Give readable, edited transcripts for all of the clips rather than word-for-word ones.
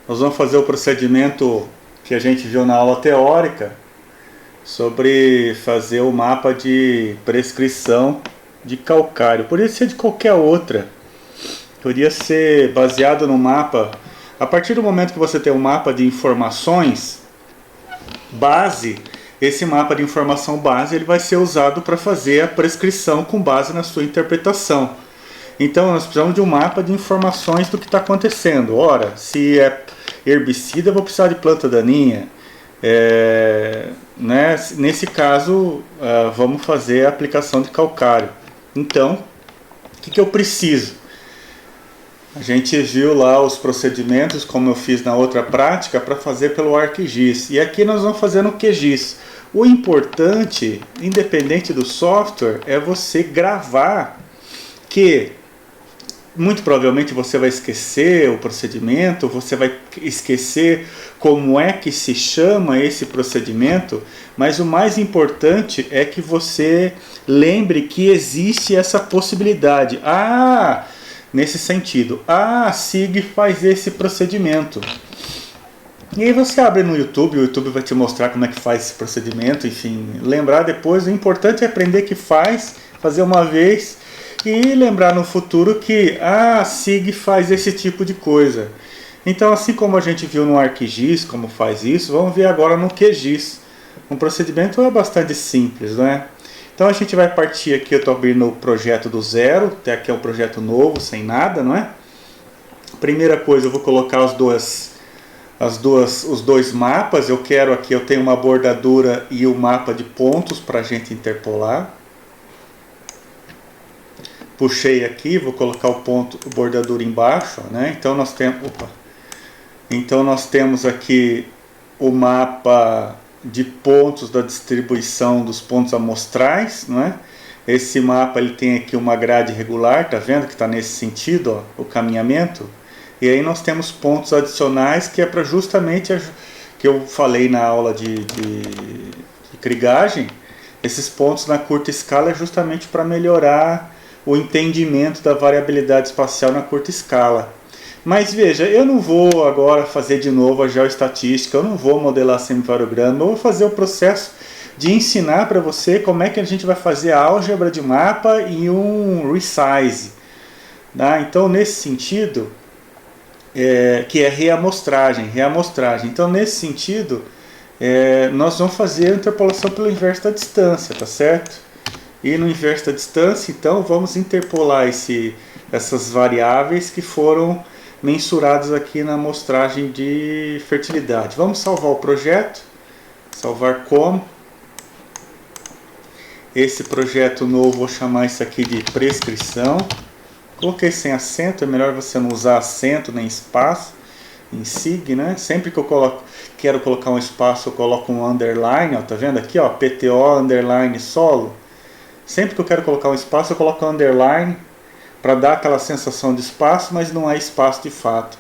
Nós vamos fazer o procedimento que a gente viu na aula teórica sobre fazer o mapa de prescrição de calcário. Poderia ser de qualquer outra. Poderia ser baseado no mapa. A partir do momento que você tem um mapa de informações base, esse mapa de informação base ele vai ser usado para fazer a prescrição com base na sua interpretação. Então nós precisamos de um mapa de informações do que está acontecendo. Ora, se é herbicida, eu vou precisar de planta daninha. Nesse caso, vamos fazer a aplicação de calcário. Então, o que eu preciso? A gente viu lá os procedimentos, como eu fiz na outra prática, para fazer pelo ArcGIS. E aqui nós vamos fazer no QGIS. O importante, independente do software, é você gravar, que muito provavelmente você vai esquecer o procedimento, você vai esquecer como é que se chama esse procedimento, mas o mais importante é que você lembre que existe essa possibilidade. Nesse sentido, a SIG faz esse procedimento. E aí você abre no YouTube, o YouTube vai te mostrar como é que faz esse procedimento, enfim, lembrar depois. O importante é aprender que fazer uma vez e lembrar no futuro que a SIG faz esse tipo de coisa. Então, assim como a gente viu no ArcGIS como faz isso, vamos ver agora no QGIS. Um procedimento é bastante simples, não é? Então a gente vai partir aqui, eu estou abrindo o projeto do zero, até aqui é um projeto novo, sem nada, não é? Primeira coisa, eu vou colocar os dois mapas. Eu tenho uma bordadura e o mapa de pontos para a gente interpolar. Puxei aqui, vou colocar o bordadura embaixo, né? Então nós temos aqui o mapa de pontos da distribuição dos pontos amostrais, não é? Esse mapa ele tem aqui uma grade regular, tá vendo que está nesse sentido, ó, o caminhamento. E aí nós temos pontos adicionais que é para justamente que eu falei na aula de krigagem. Esses pontos na curta escala é justamente para melhorar o entendimento da variabilidade espacial na curta escala. Mas veja, eu não vou agora fazer de novo a geoestatística, eu não vou modelar semivarograma, eu vou fazer o processo de ensinar para você como é que a gente vai fazer a álgebra de mapa e um resize. Tá? Então, nesse sentido, que é reamostragem. Então, nesse sentido, nós vamos fazer a interpolação pelo inverso da distância, tá certo? E no inverso da distância, então, vamos interpolar essas variáveis que foram mensurados aqui na amostragem de fertilidade. Vamos salvar o projeto. Salvar como. Esse projeto novo, vou chamar isso aqui de prescrição. Coloquei sem acento, é melhor você não usar acento nem espaço em SIG, né? Sempre que eu quero colocar um espaço, eu coloco um underline, ó, tá vendo aqui, ó, PTO underline solo. Sempre que eu quero colocar um espaço, eu coloco um underline para dar aquela sensação de espaço, mas não é espaço de fato.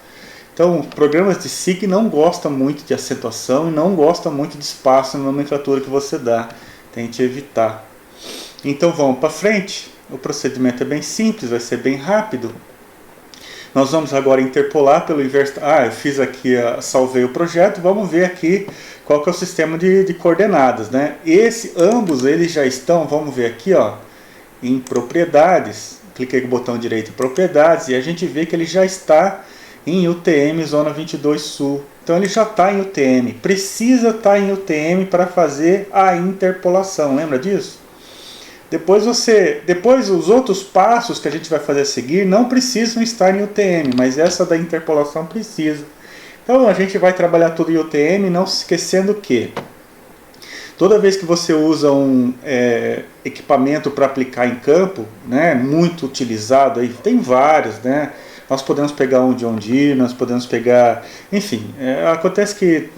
Então, programas de SIG não gostam muito de acentuação e não gostam muito de espaço na nomenclatura que você dá. Tente evitar. Então, vamos para frente. O procedimento é bem simples, vai ser bem rápido. Nós vamos agora interpolar pelo inverso. Eu fiz aqui, salvei o projeto. Vamos ver aqui qual que é o sistema de coordenadas, né? Ambos eles já estão, vamos ver aqui, ó, em propriedades. Cliquei com o botão direito em propriedades e a gente vê que ele já está em UTM Zona 22 Sul. Então ele já está em UTM. Precisa estar em UTM para fazer a interpolação. Lembra disso? Depois os outros passos que a gente vai fazer a seguir não precisam estar em UTM, mas essa da interpolação precisa. Então a gente vai trabalhar tudo em UTM, não se esquecendo que toda vez que você usa um equipamento para aplicar em campo, né, muito utilizado, aí, tem vários, né? Nós podemos pegar um John Deere, nós podemos pegar... Enfim, acontece que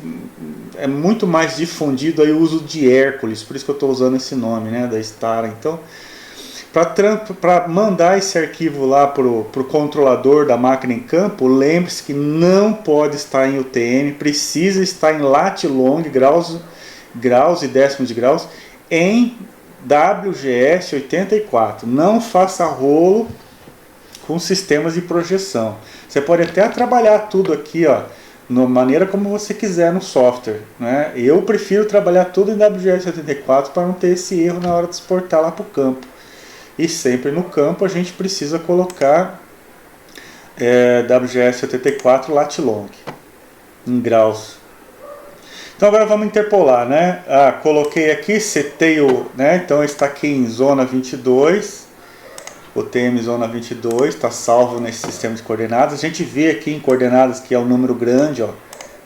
é muito mais difundido aí o uso de Hércules, por isso que eu estou usando esse nome, né, da Stara. Então, para mandar esse arquivo lá para o controlador da máquina em campo, lembre-se que não pode estar em UTM, precisa estar em lat long, graus e décimos de graus, em WGS 84. Não faça rolo com sistemas de projeção. Você pode até trabalhar tudo aqui, ó, na maneira como você quiser no software, né? Eu prefiro trabalhar tudo em WGS84 para não ter esse erro na hora de exportar lá para o campo. E sempre no campo a gente precisa colocar WGS84 lat long em graus. Então agora vamos interpolar, né? Coloquei aqui, setei o, né? Então está aqui em zona 22, o TM zona 22, está salvo nesse sistema de coordenadas. A gente vê aqui em coordenadas que é um número grande, ó,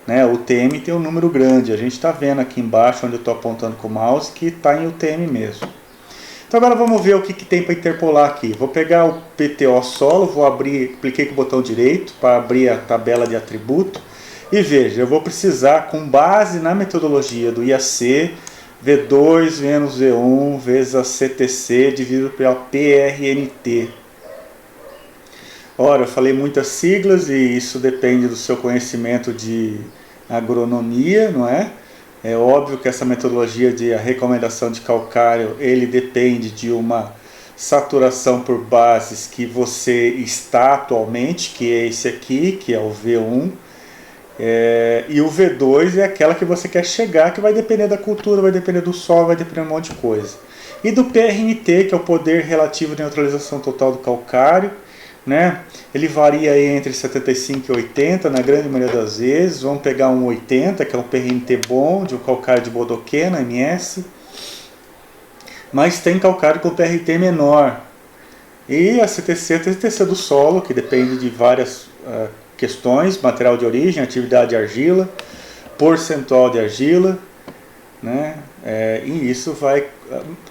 né? O TM tem um número grande. A gente está vendo aqui embaixo, onde eu estou apontando com o mouse, que está em UTM mesmo. Então agora vamos ver o que tem para interpolar aqui. Vou pegar o PTO solo, vou abrir, cliquei com o botão direito para abrir a tabela de atributo. E veja, eu vou precisar, com base na metodologia do IAC, V2 menos V1 vezes a CTC dividido pela PRNT. Ora, eu falei muitas siglas e isso depende do seu conhecimento de agronomia, não é? É óbvio que essa metodologia de recomendação de calcário, ele depende de uma saturação por bases que você está atualmente, que é esse aqui, que é o V1. E o V2 é aquela que você quer chegar, que vai depender da cultura, vai depender do solo, vai depender de um monte de coisa. E do PRNT, que é o poder relativo de neutralização total do calcário, né? Ele varia aí entre 75 e 80 na grande maioria das vezes. Vamos pegar um 80, que é um PRNT bom, de um calcário de Bodoquena, MS. Mas tem calcário com PRT menor. E a CTC, a CTC do solo, que depende de várias questões, material de origem, atividade de argila, percentual de argila, né? E isso vai,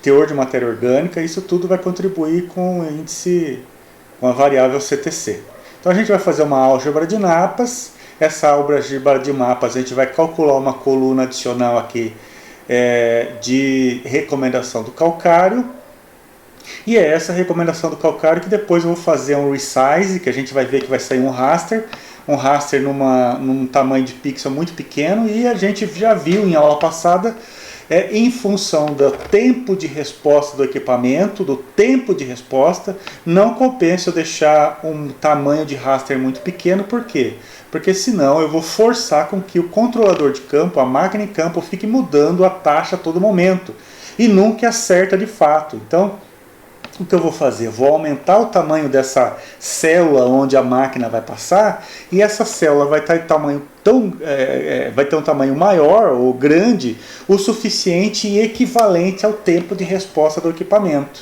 teor de matéria orgânica, isso tudo vai contribuir com o índice, com a variável CTC. Então a gente vai fazer uma álgebra de mapas. Essa álgebra de mapas a gente vai calcular uma coluna adicional aqui de recomendação do calcário. E é essa recomendação do calcário que depois eu vou fazer um resize, que a gente vai ver que vai sair um raster num tamanho de pixel muito pequeno, e a gente já viu em aula passada, em função do tempo de resposta do equipamento, do tempo de resposta, não compensa eu deixar um tamanho de raster muito pequeno. Por quê? Porque senão eu vou forçar com que o controlador de campo, a máquina em campo, fique mudando a taxa a todo momento, e nunca acerta de fato. Então, o que eu vou fazer? Eu vou aumentar o tamanho dessa célula onde a máquina vai passar, e essa célula vai ter um tamanho maior ou grande, o suficiente e equivalente ao tempo de resposta do equipamento.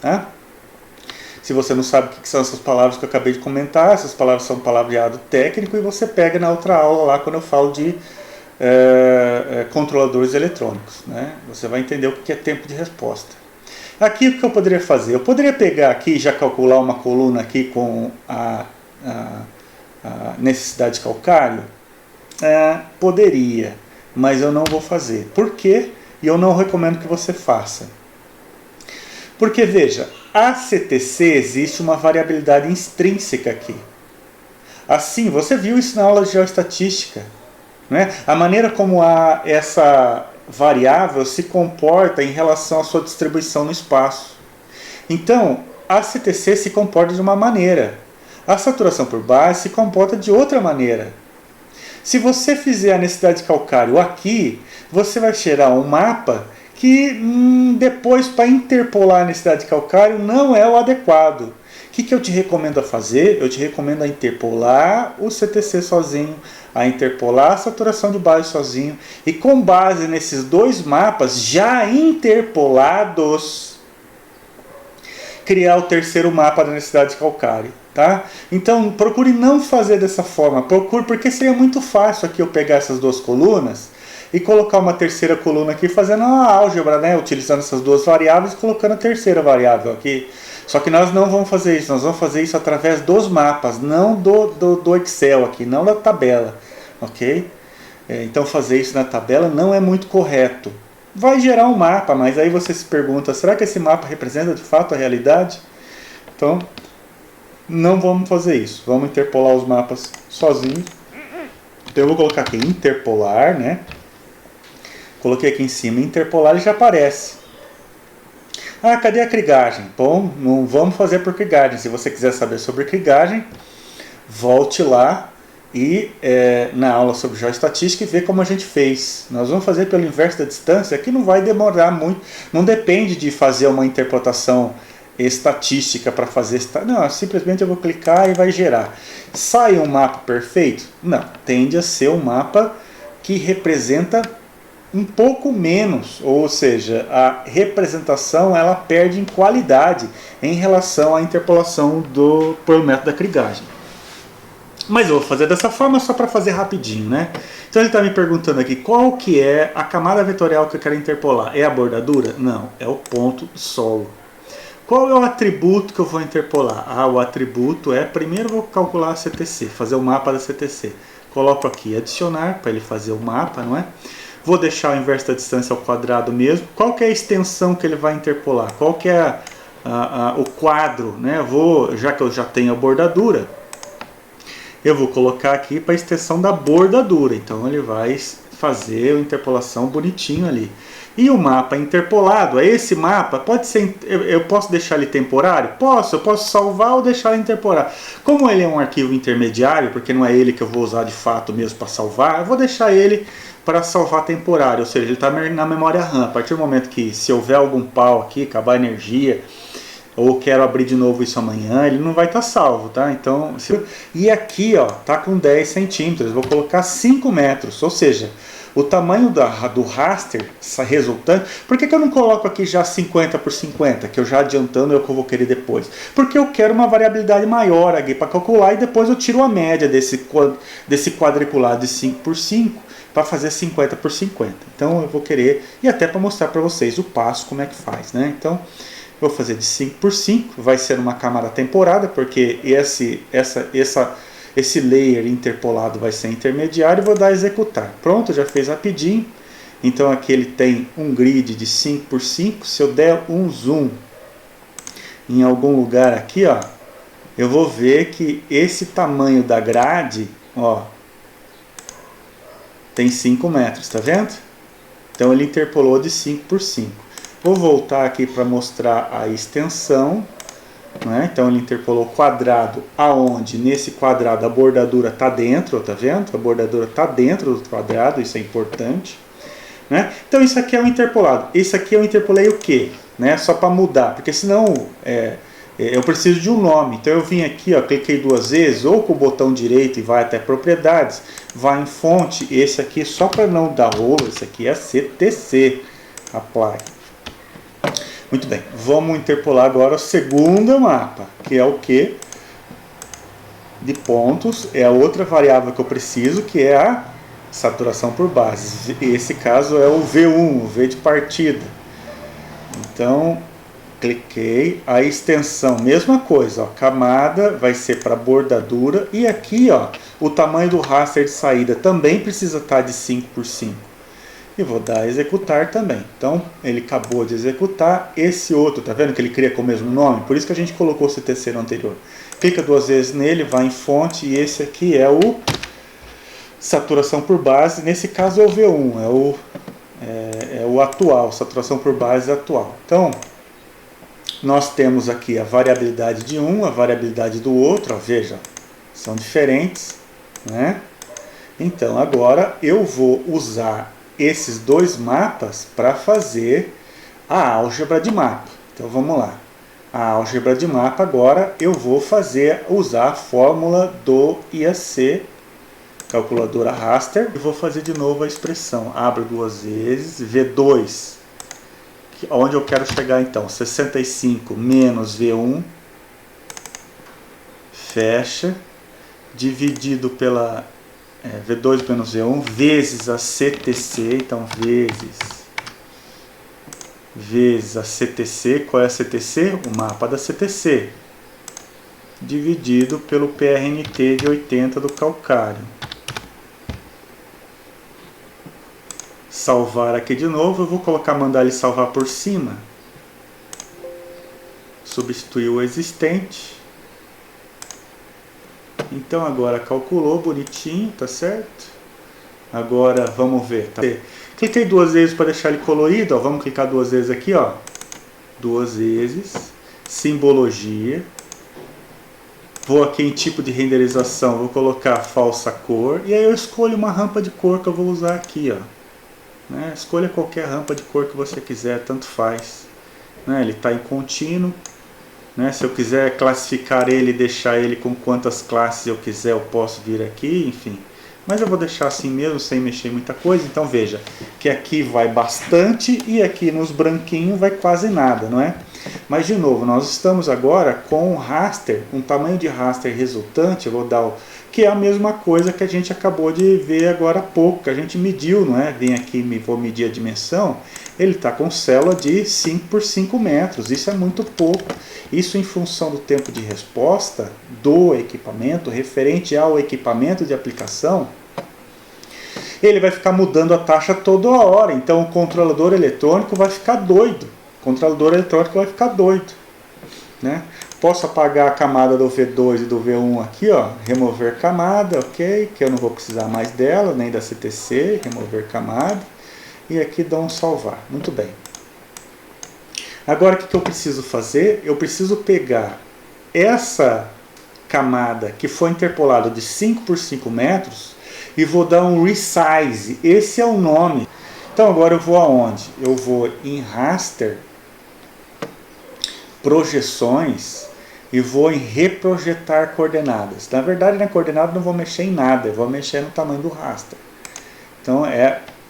Tá? Se você não sabe o que são essas palavras que eu acabei de comentar, essas palavras são palavreado técnico, e você pega na outra aula lá quando eu falo de controladores eletrônicos, né? Você vai entender o que é tempo de resposta. Aqui o que eu poderia fazer? Eu poderia pegar aqui e já calcular uma coluna aqui com a necessidade de calcário? Poderia, mas eu não vou fazer. Por quê? E eu não recomendo que você faça. Porque veja, a CTC existe uma variabilidade intrínseca aqui. Assim, você viu isso na aula de geoestatística. Né? A maneira como essa variável se comporta em relação à sua distribuição no espaço. Então, a CTC se comporta de uma maneira, a saturação por base se comporta de outra maneira. Se você fizer a necessidade de calcário aqui, você vai gerar um mapa que depois, para interpolar a necessidade de calcário, não é o adequado. O que eu te recomendo a fazer? Eu te recomendo a interpolar o CTC sozinho, a interpolar a saturação de base sozinho, e com base nesses dois mapas já interpolados, criar o terceiro mapa da necessidade de calcário. Tá? Então procure não fazer dessa forma, porque seria muito fácil aqui eu pegar essas duas colunas e colocar uma terceira coluna aqui fazendo uma álgebra, né? Utilizando essas duas variáveis e colocando a terceira variável aqui. Só que nós não vamos fazer isso, nós vamos fazer isso através dos mapas, não do Excel aqui, não da tabela, ok? Então fazer isso na tabela não é muito correto. Vai gerar um mapa, mas aí você se pergunta, será que esse mapa representa de fato a realidade? Então, não vamos fazer isso, vamos interpolar os mapas sozinhos. Então eu vou colocar aqui interpolar, né? Coloquei aqui em cima interpolar, ele já aparece. Cadê a krigagem? Bom, não vamos fazer por krigagem. Se você quiser saber sobre krigagem, volte lá e na aula sobre geoestatística e ver como a gente fez. Nós vamos fazer pelo inverso da distância, que não vai demorar muito, não depende de fazer uma interpretação estatística para fazer, não, simplesmente eu vou clicar e vai gerar. Sai um mapa perfeito? Não, tende a ser um mapa que representa um pouco menos, ou seja, a representação ela perde em qualidade em relação à interpolação pelo método da krigagem. Mas eu vou fazer dessa forma só para fazer rapidinho, né? Então ele está me perguntando aqui qual que é a camada vetorial que eu quero interpolar. É a bordadura? Não, é o ponto solo. Qual é o atributo que eu vou interpolar? O atributo é, primeiro eu vou calcular a CTC, fazer o mapa da CTC. Coloco aqui adicionar para ele fazer o mapa, não é? Vou deixar o inverso da distância ao quadrado mesmo. Qual que é a extensão que ele vai interpolar? Qual que é o quadro, né? Já que eu já tenho a bordadura, eu vou colocar aqui para a extensão da bordadura. Então ele vai fazer a interpolação bonitinho ali. E o mapa interpolado, esse mapa pode ser, eu posso deixar ele temporário? Posso, eu posso salvar ou deixar ele temporário. Como ele é um arquivo intermediário, porque não é ele que eu vou usar de fato mesmo para salvar, eu vou deixar ele para salvar temporário, ou seja, ele está na memória RAM. A partir do momento que, se houver algum pau aqui, acabar a energia, ou quero abrir de novo isso amanhã, ele não vai estar salvo, tá? Então, e aqui, ó, tá com 10 centímetros, vou colocar 5 metros, ou seja, o tamanho do raster resultante. Por que eu não coloco aqui já 50 por 50, que eu já adiantando é o que eu vou querer depois? Porque eu quero uma variabilidade maior aqui para calcular e depois eu tiro a média desse quadriculado de 5 por 5 para fazer 50 por 50. Então eu vou querer, e até para mostrar para vocês o passo, como é que faz, né? Então eu vou fazer de 5 por 5, vai ser uma camada temporada, porque esse layer interpolado vai ser intermediário e vou dar a executar. Pronto, já fez rapidinho. Então aqui ele tem um grid de 5 por 5. Se eu der um zoom em algum lugar aqui, ó, eu vou ver que esse tamanho da grade, ó, tem 5 metros, tá vendo? Então ele interpolou de 5 por 5. Vou voltar aqui para mostrar a extensão. Né? Então ele interpolou quadrado, aonde nesse quadrado a bordadura está dentro, tá vendo? A bordadura está dentro do quadrado, isso é importante. Né? Então isso aqui é um interpolado. Isso aqui eu interpolei o quê? Né? Só para mudar, porque senão eu preciso de um nome. Então eu vim aqui, ó, cliquei 2 vezes, ou com o botão direito e vai até propriedades, vai em fonte, esse aqui só para não dar rolo, esse aqui é CTC, apply. Muito bem, vamos interpolar agora o segundo mapa, que é o que? De pontos, é a outra variável que eu preciso, que é a saturação por bases. Esse caso é o V1, o V de partida. Então, cliquei, a extensão, mesma coisa, ó, camada vai ser para bordadura, e aqui, ó, o tamanho do raster de saída também precisa estar de 5 por 5. E vou dar a executar também. Então, ele acabou de executar. Esse outro, tá vendo que ele cria com o mesmo nome? Por isso que a gente colocou o CTC no anterior. Clica 2 vezes nele, vai em fonte, e esse aqui é o saturação por base. Nesse caso é o V1, é o atual, saturação por base atual. Então, nós temos aqui a variabilidade de um, a variabilidade do outro, ó, veja, são diferentes, né? Então, agora eu vou usar esses dois mapas para fazer a álgebra de mapa. Então vamos lá. A álgebra de mapa agora eu vou usar a fórmula do IAC, calculadora raster, e vou fazer de novo a expressão. Abro 2 vezes, V2, onde eu quero chegar então, 65 menos V1, fecha, dividido pela V2 menos V1, vezes a CTC, então vezes a CTC, qual é a CTC? O mapa da CTC, dividido pelo PRNT de 80 do calcário. Salvar aqui de novo, eu vou mandar ele salvar por cima, substituir o existente. Então agora calculou bonitinho, tá certo? Agora vamos ver, tá? Cliquei 2 vezes para deixar ele colorido, ó. Vamos clicar 2 vezes aqui, ó. 2 vezes, simbologia, Vou aqui em tipo de renderização, vou colocar falsa cor, e aí eu escolho uma rampa de cor que eu vou usar aqui, ó. Né? Escolha qualquer rampa de cor que você quiser, tanto faz. Né? Ele está em contínuo. Né? Se eu quiser classificar ele e deixar ele com quantas classes eu quiser, eu posso vir aqui, enfim. Mas eu vou deixar assim mesmo, sem mexer muita coisa. Então veja que aqui vai bastante e aqui nos branquinhos vai quase nada, não é? Mas de novo, nós estamos agora com um raster, um tamanho de raster resultante, eu vou dar o, que é a mesma coisa que a gente acabou de ver agora há pouco, que a gente mediu, não é? Vem aqui, vou medir a dimensão, ele está com célula de 5 por 5 metros, isso é muito pouco. Isso em função do tempo de resposta do equipamento, referente ao equipamento de aplicação, ele vai ficar mudando a taxa toda hora, então o controlador eletrônico vai ficar doido. O controlador eletrônico vai ficar doido. Né? Posso apagar a camada do V2 e do V1 aqui, ó, remover camada, ok, que eu não vou precisar mais dela, nem da CTC, remover camada, e aqui dou um salvar. Muito bem. Agora o que eu preciso fazer? Eu preciso pegar essa camada que foi interpolada de 5 por 5 metros e vou dar um resize. Esse é o nome. Então agora eu vou aonde? Eu vou em raster, projeções e vou em reprojetar coordenadas. Na verdade na coordenada não vou mexer em nada, eu vou mexer no tamanho do raster. Então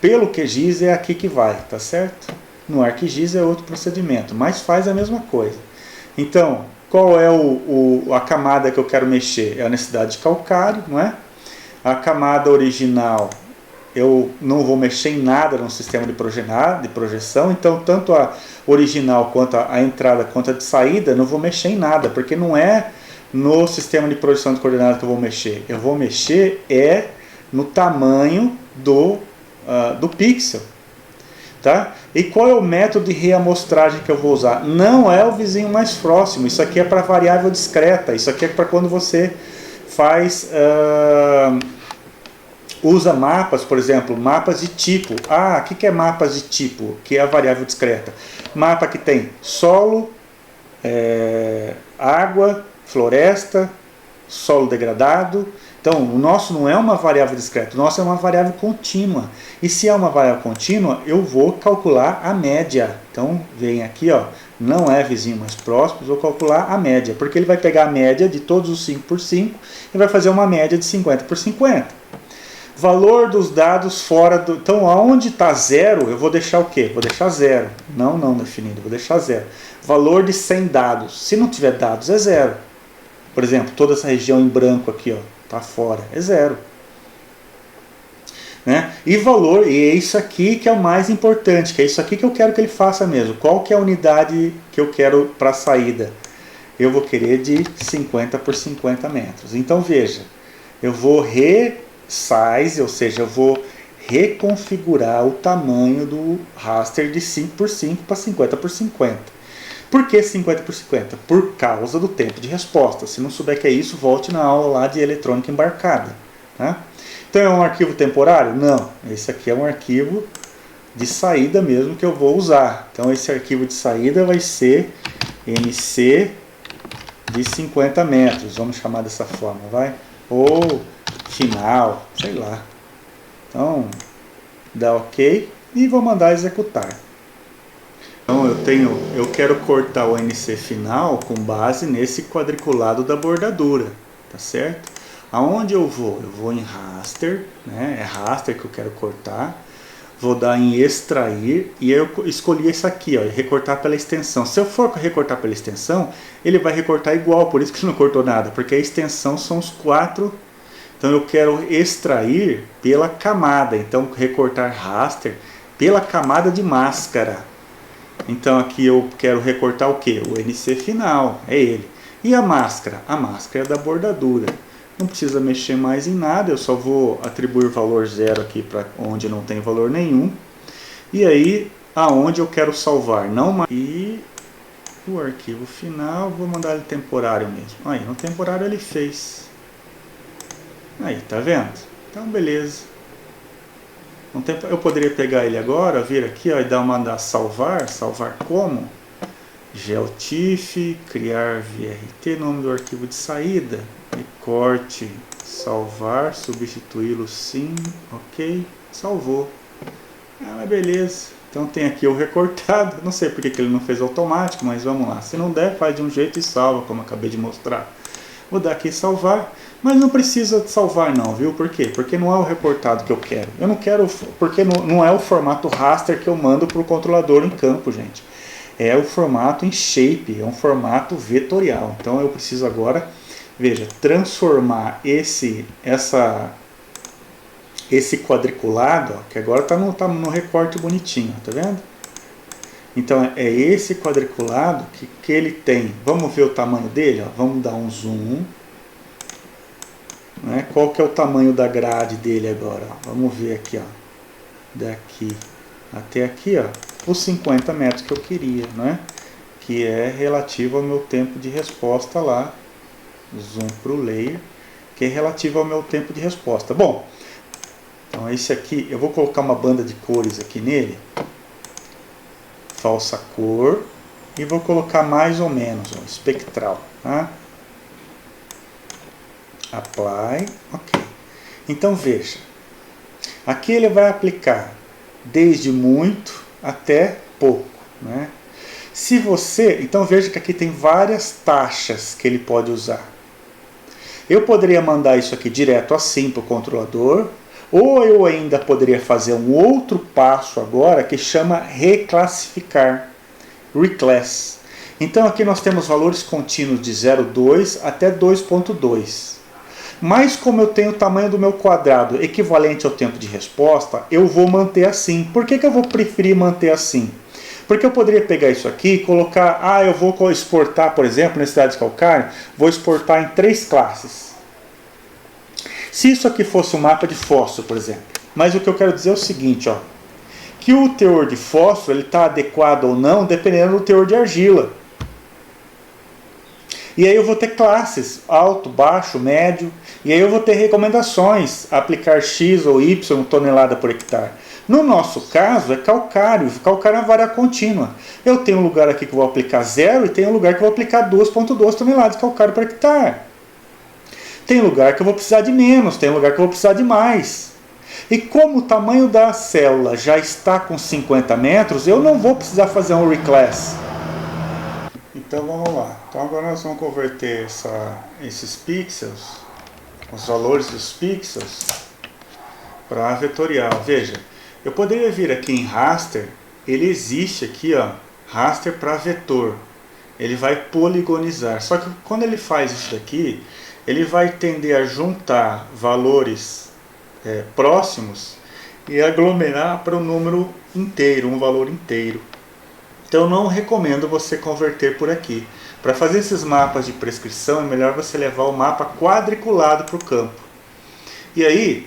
pelo QGIS é aqui que vai, tá certo? No ArcGIS é outro procedimento, mas faz a mesma coisa. Então, qual é a camada que eu quero mexer? É a necessidade de calcário, não é? A camada original, eu não vou mexer em nada no sistema de projeção, então tanto a original quanto a entrada quanto a de saída, não vou mexer em nada, porque não é no sistema de projeção de coordenadas que eu vou mexer. Eu vou mexer no tamanho do pixel. Tá? E qual é o método de reamostragem que eu vou usar? Não é o vizinho mais próximo, isso aqui é para variável discreta, isso aqui é para quando você faz, usa mapas, por exemplo, mapas de tipo. O que é mapas de tipo? Que é a variável discreta. Mapa que tem solo, água, floresta, solo degradado. Então, o nosso não é uma variável discreta, o nosso é uma variável contínua. E se é uma variável contínua, eu vou calcular a média. Então, vem aqui, ó, não é vizinho mais próximo, vou calcular a média, porque ele vai pegar a média de todos os 5 por 5 e vai fazer uma média de 50 por 50. Valor dos dados fora do... Então, aonde está zero, eu vou deixar o quê? Vou deixar zero. Não definido, vou deixar zero. Valor de 100 dados. Se não tiver dados, é zero. Por exemplo, toda essa região em branco aqui, ó, tá fora, é zero. Né? E valor, e é isso aqui que é o mais importante, que é isso aqui que eu quero que ele faça mesmo. Qual que é a unidade que eu quero para a saída? Eu vou querer de 50 por 50 metros. Então veja, eu vou resize, ou seja, eu vou reconfigurar o tamanho do raster de 5 por 5 para 50 por 50. Por que 50 por 50? Por causa do tempo de resposta. Se não souber que é isso, volte na aula lá de eletrônica embarcada. Tá? Então é um arquivo temporário? Não. Esse aqui é um arquivo de saída mesmo que eu vou usar. Então esse arquivo de saída vai ser NC de 50 metros. Vamos chamar dessa forma, vai? Ou final, sei lá. Então, dá OK e vou mandar executar. Então eu quero cortar o NC final com base nesse quadriculado da bordadura, tá certo? Aonde eu vou? Eu vou em raster, né? É raster que eu quero cortar. Vou dar em extrair e eu escolhi esse aqui, ó, recortar pela extensão. Se eu for recortar pela extensão, ele vai recortar igual, por isso que não cortou nada, porque a extensão são os 4. Então eu quero extrair pela camada, então recortar raster pela camada de máscara. Então aqui eu quero recortar o que? O NC final, é ele. E a máscara? A máscara é da bordadura. Não precisa mexer mais em nada, eu só vou atribuir valor 0 aqui para onde não tem valor nenhum. E aí, aonde eu quero salvar? Não mais. E o arquivo final, vou mandar ele temporário mesmo. Aí, no temporário ele fez. Aí, tá vendo? Então, beleza. Eu poderia pegar ele agora, vir aqui ó, e mandar salvar como? GeoTIFF, criar VRT, nome do arquivo de saída, recorte, salvar, substituí-lo sim, ok, salvou. Ah, mas beleza. Então tem aqui o recortado, não sei porque que ele não fez automático, mas vamos lá. Se não der, faz de um jeito e salva, como eu acabei de mostrar. Vou dar aqui salvar, mas não precisa salvar não, viu? Por quê? Porque não é o recortado que eu quero. Eu não quero, porque não é o formato raster que eu mando para o controlador em campo, gente. É o formato em shape, é um formato vetorial. Então eu preciso agora, veja, transformar esse quadriculado, ó, que agora está no recorte bonitinho, tá vendo? Então é esse quadriculado que ele tem. Vamos ver o tamanho dele? Ó. Vamos dar um zoom. Né? Qual que é o tamanho da grade dele agora? Ó. Vamos ver aqui, ó. Daqui até aqui, ó, os 50 metros que eu queria, né? Que é relativo ao meu tempo de resposta lá. Zoom para o layer, que é relativo ao meu tempo de resposta. Bom, então esse aqui, eu vou colocar uma banda de cores aqui nele, falsa cor, e vou colocar mais ou menos, ó, espectral, tá? Apply, ok. Então veja, aqui ele vai aplicar desde muito até pouco, né? Se você, então veja que aqui tem várias taxas que ele pode usar. Eu poderia mandar isso aqui direto assim para o controlador, ou eu ainda poderia fazer um outro passo agora que chama reclassificar, reclass. Então aqui nós temos valores contínuos de 0,2 até 2,2. Mas como eu tenho o tamanho do meu quadrado equivalente ao tempo de resposta, eu vou manter assim. Por que eu vou preferir manter assim? Porque eu poderia pegar isso aqui e colocar, eu vou exportar, por exemplo, nesse dado de calcário, vou exportar em 3 classes. Se isso aqui fosse um mapa de fósforo, por exemplo. Mas o que eu quero dizer é o seguinte, ó, que o teor de fósforo está adequado ou não, dependendo do teor de argila. E aí eu vou ter classes, alto, baixo, médio, e aí eu vou ter recomendações, aplicar X ou Y tonelada por hectare. No nosso caso é calcário é uma variável contínua. Eu tenho um lugar aqui que eu vou aplicar 0 e tem um lugar que eu vou aplicar 2,2 toneladas de calcário por hectare. Tem lugar que eu vou precisar de menos, tem lugar que eu vou precisar de mais. E como o tamanho da célula já está com 50 metros, eu não vou precisar fazer um reclass. Então vamos lá. Então agora nós vamos converter esses pixels, os valores dos pixels, para vetorial. Veja, eu poderia vir aqui em raster, ele existe aqui, ó, raster para vetor. Ele vai poligonizar. Só que quando ele faz isso daqui, ele vai tender a juntar valores próximos e aglomerar para um número inteiro, um valor inteiro. Então não recomendo você converter por aqui. Para fazer esses mapas de prescrição é melhor você levar o mapa quadriculado para o campo. E aí,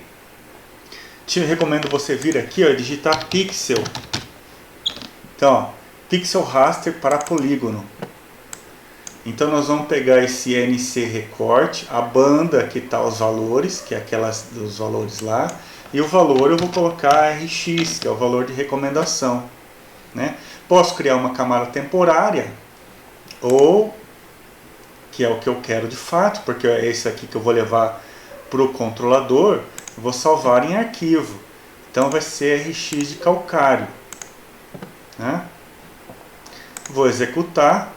te recomendo você vir aqui e digitar pixel. Então, ó, pixel raster para polígono. Então nós vamos pegar esse NC recorte, a banda que está os valores, que é aquelas dos valores lá, e o valor eu vou colocar RX, que é o valor de recomendação, né? Posso criar uma camada temporária, ou, que é o que eu quero de fato, porque é esse aqui que eu vou levar para o controlador, eu vou salvar em arquivo. Então vai ser RX de calcário, né? Vou executar.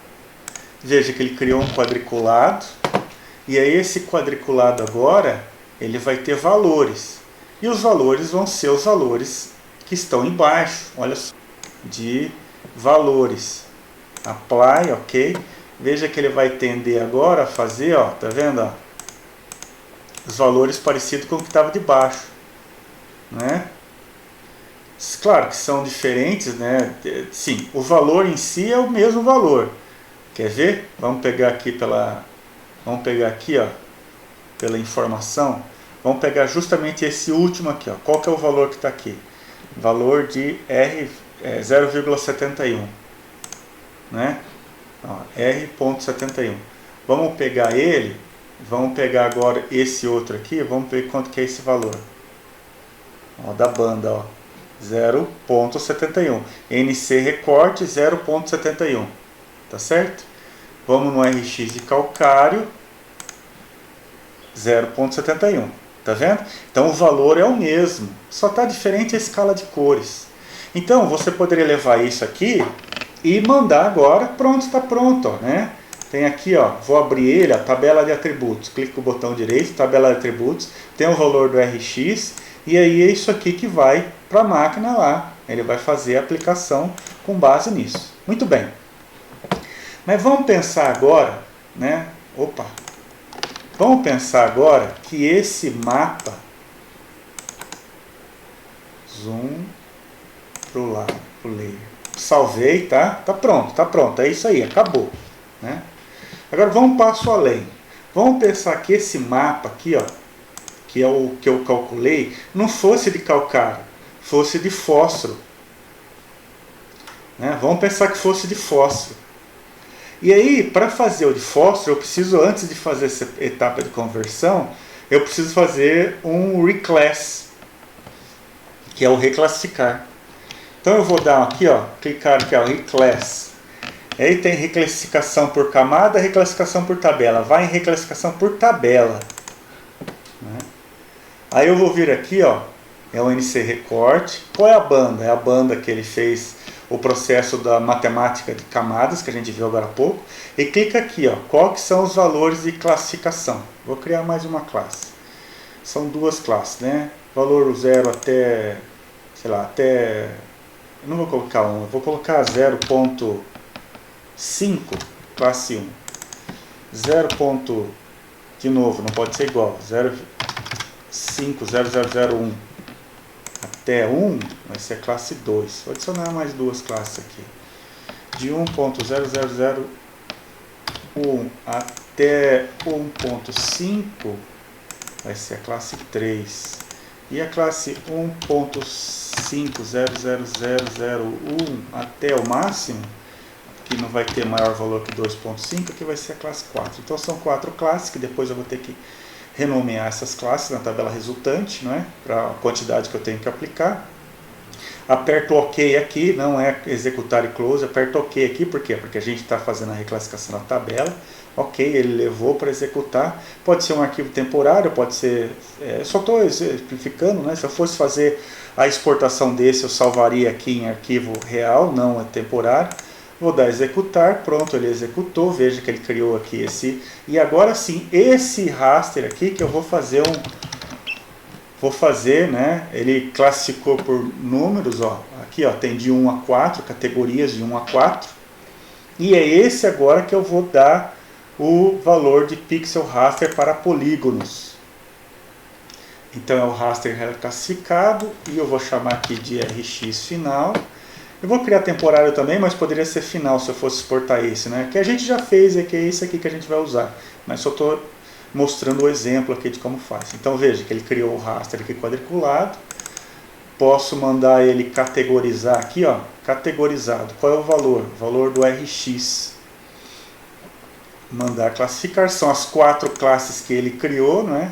Veja que ele criou um quadriculado, e aí esse quadriculado agora, ele vai ter valores. E os valores vão ser os valores que estão embaixo, olha só, de valores. Apply, ok. Veja que ele vai tender agora a fazer, ó, tá vendo? Ó, os valores parecidos com o que estava de baixo, né? Claro que são diferentes, né? Sim, o valor em si é o mesmo valor. Quer ver? Vamos pegar aqui ó, pela informação. Vamos pegar justamente esse último aqui, ó. Qual que é o valor que está aqui? Valor de R 0,71, né? R.71. Vamos pegar ele. Vamos pegar agora esse outro aqui. Vamos ver quanto que é esse valor. Ó, da banda, ó, 0.71. NC recorte 0.71. tá certo? Vamos no RX de calcário, 0,71, tá vendo? Então o valor é o mesmo, só está diferente a escala de cores. Então você poderia levar isso aqui e mandar agora, pronto, está pronto, ó, né? Tem aqui, ó, vou abrir ele, a tabela de atributos, clico com o botão direito, tabela de atributos, tem o valor do RX, e aí é isso aqui que vai para a máquina lá, ele vai fazer a aplicação com base nisso. Muito bem, mas vamos pensar agora, né? Opa! Vamos pensar agora que esse mapa, zoom pro lado, pro layer, salvei, tá? Tá pronto, é isso aí, acabou, né? Agora vamos um passo além. Vamos pensar que esse mapa aqui, ó, que é o que eu calculei, não fosse de calcário, fosse de fósforo, né? Vamos pensar que fosse de fósforo. E aí, para fazer o de fósforo, eu preciso, antes de fazer essa etapa de conversão, eu preciso fazer um reclass, que é o reclassificar. Então eu vou dar aqui, ó, clicar aqui, ó, reclass. Aí tem reclassificação por camada, reclassificação por tabela. Vai em reclassificação por tabela, né? Aí eu vou vir aqui, ó, é o NC recorte. Qual é a banda? É a banda que ele fez o processo da matemática de camadas, que a gente viu agora há pouco. E clica aqui, ó, qual que são os valores de classificação. Vou criar mais uma classe. São duas classes, né? Valor 0 até, sei lá, até... Eu não vou colocar 1, eu vou colocar 0.5, classe 1. 0. De novo, não pode ser igual. 0.50001 até 1 vai ser a classe 2. Vou adicionar mais duas classes aqui. De 1.0001 até 1.5 vai ser a classe 3. E a classe 1.5000001 até o máximo, que não vai ter maior valor que 2.5, que vai ser a classe 4. Então são 4 classes, que depois eu vou ter que renomear essas classes na tabela resultante, não é? Para a quantidade que eu tenho que aplicar. Aperto OK aqui, não é executar e close, aperto OK aqui, por quê? Porque a gente está fazendo a reclassificação da tabela. Ok, ele levou para executar. Pode ser um arquivo temporário, pode ser... só estou exemplificando, né? Se eu fosse fazer a exportação desse, eu salvaria aqui em arquivo real, não é temporário. Vou dar executar, pronto, ele executou, veja que ele criou aqui esse... E agora sim, esse raster aqui que eu vou fazer né? Ele classificou por números, ó. Aqui, ó, tem de 1 a 4, categorias de 1 a 4. E é esse agora que eu vou dar o valor de pixel raster para polígonos. Então é o raster reclassificado e eu vou chamar aqui de RX final. Eu vou criar temporário também, mas poderia ser final se eu fosse exportar esse, né? Que a gente já fez e que é esse aqui que a gente vai usar. Mas só estou mostrando o exemplo aqui de como faz. Então veja que ele criou o raster aqui quadriculado. Posso mandar ele categorizar aqui, ó, categorizado. Qual é o valor? O valor do RX. Mandar classificar, são as 4 classes que ele criou, não é?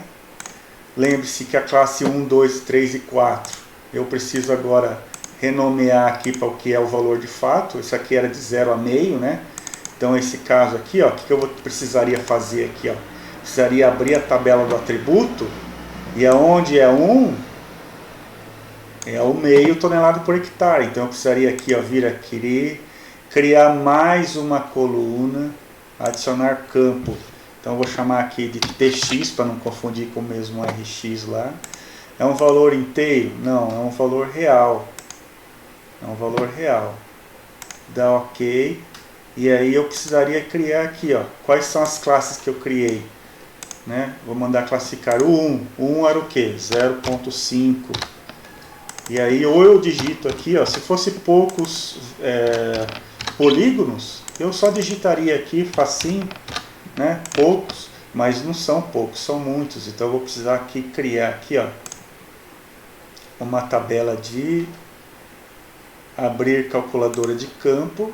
Lembre-se que a classe 1, 2, 3 e 4, eu preciso agora renomear aqui para o que é o valor de fato. Isso aqui era de 0 a meio, né? Então esse caso aqui, ó, o que eu precisaria fazer aqui, ó? Precisaria abrir a tabela do atributo, e aonde é 1, é o meio tonelada por hectare. Então eu precisaria aqui, ó, vir aqui, criar mais uma coluna, adicionar campo. Então eu vou chamar aqui de TX, para não confundir com o mesmo RX lá. É um valor inteiro? Não, é um valor real. É um valor real. Dá OK. E aí eu precisaria criar aqui, ó, quais são as classes que eu criei, né? Vou mandar classificar o 1. O 1 era o que? 0.5. E aí ou eu digito aqui, ó, se fosse poucos polígonos, eu só digitaria aqui facinho, né? Poucos, mas não são poucos, são muitos. Então eu vou precisar aqui criar aqui, ó, uma tabela de abrir calculadora de campo